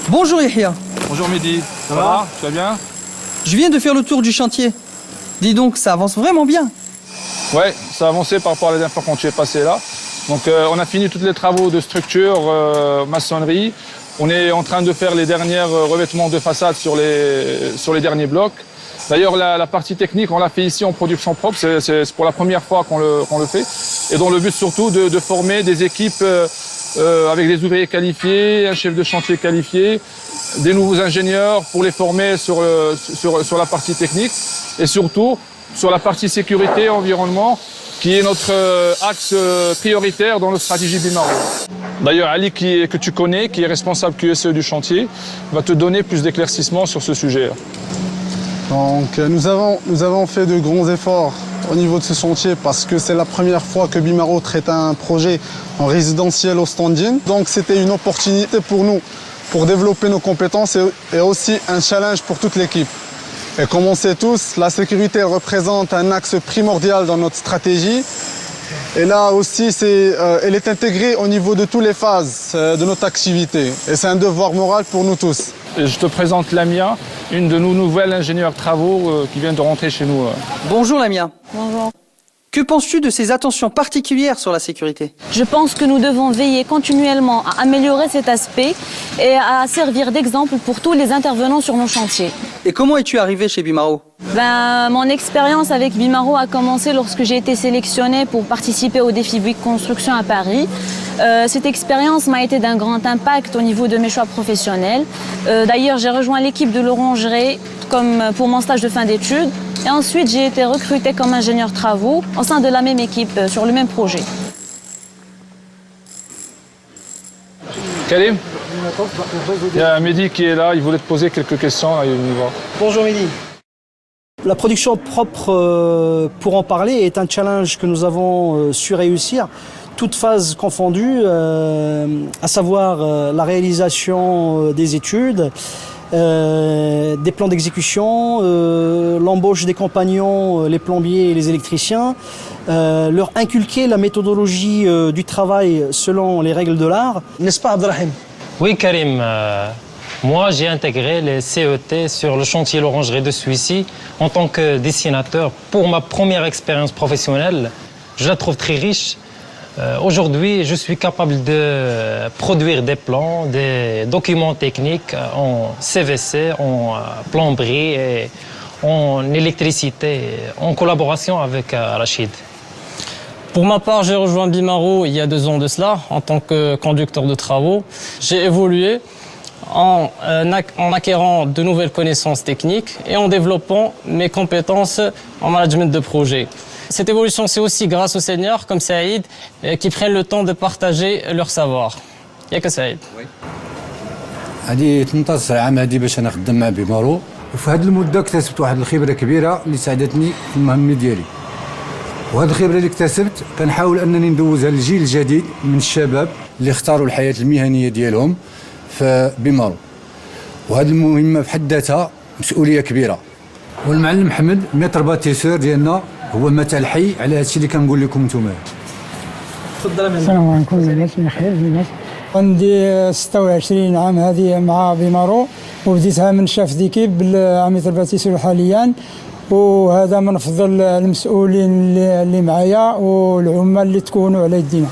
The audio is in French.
Bonjour Yahya. Bonjour Mehdi, ça va? Tu vas bien? Je viens de faire le tour du chantier. Dis donc, ça avance vraiment bien. Ouais, ça a avancé par rapport à la dernière fois quand tu es passé là. Donc on a fini tous les travaux de structure, maçonnerie. On est en train de faire les derniers revêtements de façade sur les derniers blocs. D'ailleurs, la partie technique, on l'a fait ici en production propre. C'est pour la première fois qu'on le fait. Et dans le but surtout de former des équipes avec des ouvriers qualifiés, un chef de chantier qualifié, des nouveaux ingénieurs pour les former sur la partie technique et surtout sur la partie sécurité, environnement, qui est notre axe prioritaire dans notre stratégie Bimaro. D'ailleurs, Ali, que tu connais, qui est responsable QSE du chantier, va te donner plus d'éclaircissements sur ce sujet. Donc nous avons fait de grands efforts au niveau de ce chantier parce que c'est la première fois que Bimaro traite un projet en résidentiel au standing. Donc c'était une opportunité pour nous pour développer nos compétences et aussi un challenge pour toute l'équipe. Et comme on sait tous, la sécurité représente un axe primordial dans notre stratégie. Et là aussi, elle est intégrée au niveau de toutes les phases de notre activité. Et c'est un devoir moral pour nous tous. Et je te présente Lamia, une de nos nouvelles ingénieures travaux qui vient de rentrer chez nous. Bonjour Lamia. Bonjour. Que penses-tu de ces attentions particulières sur la sécurité? Je pense que nous devons veiller continuellement à améliorer cet aspect et à servir d'exemple pour tous les intervenants sur nos chantiers. Et comment es-tu arrivé chez Bimaro? Mon expérience avec Bimaro a commencé lorsque j'ai été sélectionnée pour participer au défi Bouygues Construction à Paris. Cette expérience m'a été d'un grand impact au niveau de mes choix professionnels. D'ailleurs, j'ai rejoint l'équipe de l'Orangerie pour mon stage de fin d'études. Et ensuite, j'ai été recrutée comme ingénieur travaux au sein de la même équipe sur le même projet. Karim, il y a Mehdi qui est là, il voulait te poser quelques questions. Là, il y va. Bonjour Mehdi. La production propre, pour en parler, est un challenge que nous avons su réussir, toutes phases confondues, à savoir la réalisation des études, des plans d'exécution, l'embauche des compagnons, les plombiers et les électriciens, leur inculquer la méthodologie du travail selon les règles de l'art. N'est-ce pas Abdelrahim? Oui Karim, moi j'ai intégré les CET sur le chantier L'Orangerie de Suissy en tant que dessinateur. Pour ma première expérience professionnelle, je la trouve très riche. Aujourd'hui, je suis capable de produire des plans, des documents techniques en CVC, en plomberie et en électricité, en collaboration avec Rachid. Pour ma part, j'ai rejoint Bimaro il y a 2 ans de cela en tant que conducteur de travaux. J'ai évolué en acquérant de nouvelles connaissances techniques et en développant mes compétences en management de projet. Cette évolution, c'est aussi grâce aux seniors comme Saïd qui prennent le temps de partager leur savoir. Il n'y a que Saïd. هذه 18 عام هذه باش انا خدام مع بيمارو وفي هذه المده اكتسبت واحد الخبره كبيره اللي ساعدتني في المهمه ديالي وهذه الخبره اللي اكتسبت كنحاول انني ندوزها للجيل الجديد من الشباب اللي اختاروا الحياه المهنيه ديالهم في بيمارو وهذه المهمه بحد ذاتها مسؤوليه كبيره والمعلم محمد ميتر باتيسور ديالنا هو مثال حي على هذا الشيء اللي كنقول لكم نتوما. السلام عليكم لاباس بخير لاباس. عندي 26 عام هذه مع بيمارو وبديتها من شاف ديكيب بالعميد باتيسور حاليا وهذا من افضل المسؤولين اللي معايا والعمال اللي تكونوا على يدينا.